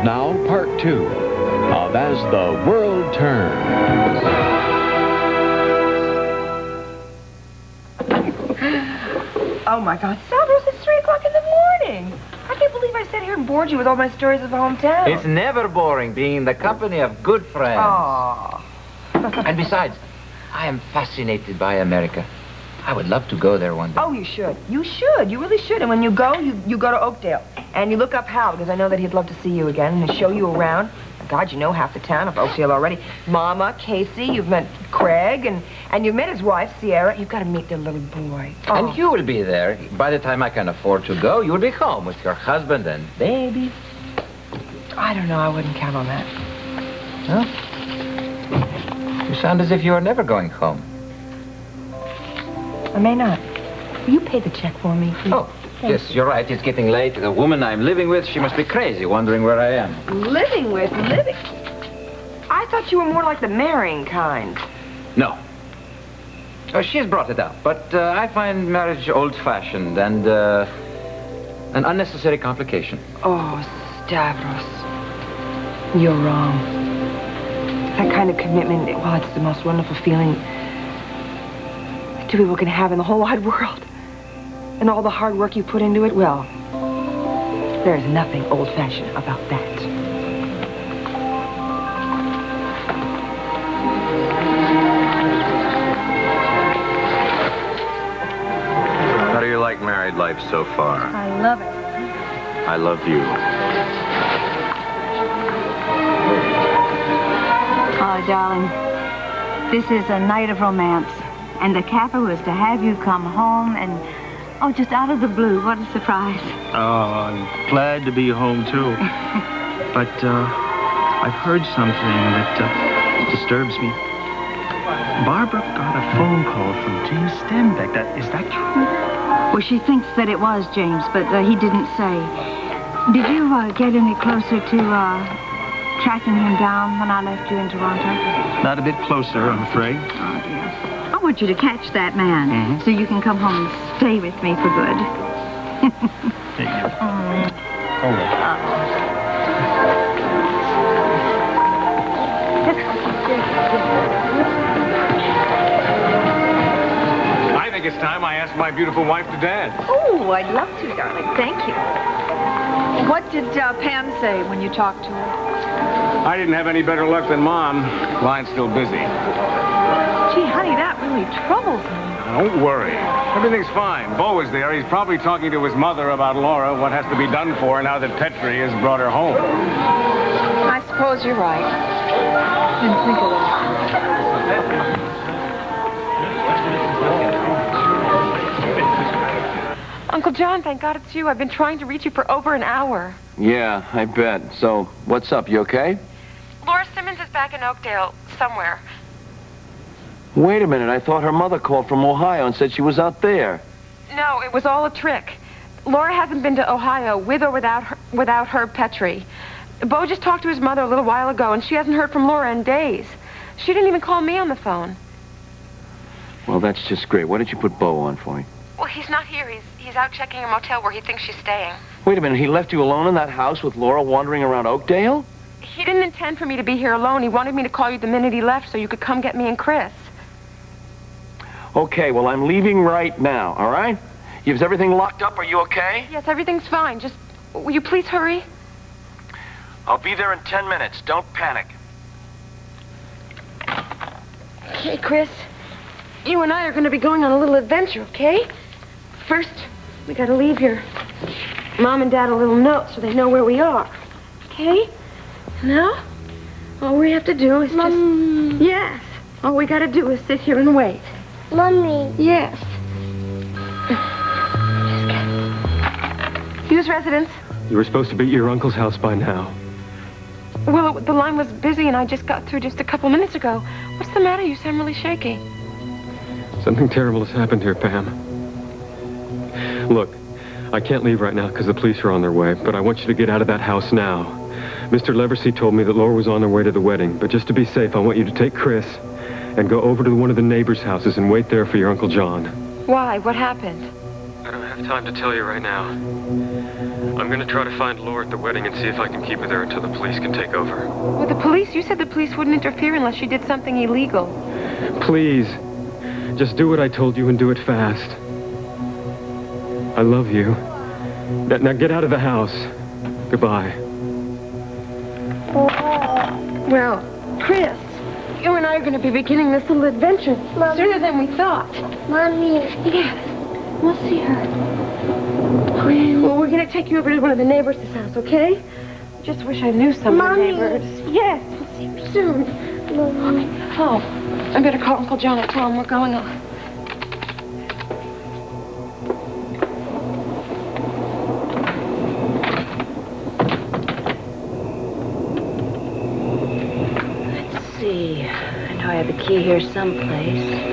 Now, part 2 of As the World Turns. Oh, my God. Stavros, it's 3 o'clock in the morning. I can't believe I sat here and bored you with all my stories of the hometown. It's never boring being in the company of good friends. Aww. And besides, I am fascinated by America. I would love to go there one day. Oh, you should. You should. You really should. And when you go, you go to Oakdale. And you look up Hal, because I know that he'd love to see you again and show you around. God, you know half the town of Oakdale already. Mama, Casey, you've met Craig, and you've met his wife, Sierra. You've got to meet their little boy. Oh. And you will be there. By the time I can afford to go, you will be home with your husband and baby. I don't know. I wouldn't count on that. Huh? You sound as if you are never going home. I may not. Will you pay the check for me, please? Oh, yes, you're right. It's getting late. The woman I'm living with, she must be crazy, wondering where I am. Living with? Living? I thought you were more like the marrying kind. No. Oh, she's brought it up, but I find marriage old-fashioned and an unnecessary complication. Oh, Stavros. You're wrong. That kind of commitment, well, it's the most wonderful feeling that 2 people can have in the whole wide world. And all the hard work you put into it, well, there's nothing old-fashioned about that. How do you like married life so far? I love it. I love you. Oh, darling, this is a night of romance. And the capper was to have you come home and, oh, just out of the blue. What a surprise. Oh, I'm glad to be home, too. But, I've heard something that disturbs me. Barbara got a phone call from James Stenbeck. Is that true? Well, she thinks that it was James, but he didn't say. Did you get any closer to tracking him down when I left you in Toronto? Not a bit closer, I'm afraid. Oh, dear. I want you to catch that man so you can come home and stay with me for good. Thank you. I think it's time I asked my beautiful wife to dance. Oh, I'd love to, darling. Thank you. What did Pam say when you talked to her? I didn't have any better luck than Mom. Line's still busy. Gee, honey, that really troubles me. Don't worry. Everything's fine. Bo is there. He's probably talking to his mother about Laura, what has to be done for her now that Petri has brought her home. I suppose you're right. Didn't think of that. Uncle John, thank God it's you. I've been trying to reach you for over an hour. Yeah, I bet. So, what's up? You okay? Laura Simmons is back in Oakdale, somewhere. Wait a minute. I thought her mother called from Ohio and said she was out there. No, it was all a trick. Laura hasn't been to Ohio with or without Herb Petri. Bo just talked to his mother a little while ago, and she hasn't heard from Laura in days. She didn't even call me on the phone. Well, that's just great. Why didn't you put Bo on for me? Well, he's not here. He's out checking a motel where he thinks she's staying. Wait a minute. He left you alone in that house with Laura wandering around Oakdale? He didn't intend for me to be here alone. He wanted me to call you the minute he left so you could come get me and Chris. Okay, well, I'm leaving right now, all right? Is everything locked up? Are you okay? Yes, everything's fine. Just, will you please hurry? I'll be there in 10 minutes. Don't panic. Okay, Chris. You and I are going to be going on a little adventure, okay? First, we got to leave your Mom and Dad a little note so they know where we are. Okay? Now, all we have to do is Mommy. Yes. All we got to do is sit here and wait. Mommy. Yes. Hughes residence. You were supposed to be at your uncle's house by now. Well, the line was busy and I just got through just a couple minutes ago. What's the matter? You sound really shaky. Something terrible has happened here, Pam. Look, I can't leave right now because the police are on their way, but I want you to get out of that house now. Mr. Leversey told me that Laura was on their way to the wedding, but just to be safe, I want you to take Chris and go over to one of the neighbors' houses and wait there for your Uncle John. Why? What happened? I don't have time to tell you right now. I'm I'm gonna try to find Laura at the wedding and see if I can keep her there until the police can take over. Well, the police? You said the police wouldn't interfere unless she did something illegal. Please, just do what I told you and do it fast. I love you. Now get out of the house. Goodbye. Well, Chris, you and I are going to be beginning this little adventure sooner than we thought. Mommy. Yes. We'll see her. Well, we're going to take you over to one of the neighbors' house, okay? Just wish I knew some of the neighbors. Yes, we'll see you soon. Mommy. Oh, I better call Uncle John and tell him we're going on. Let's see. I know I have the key here someplace.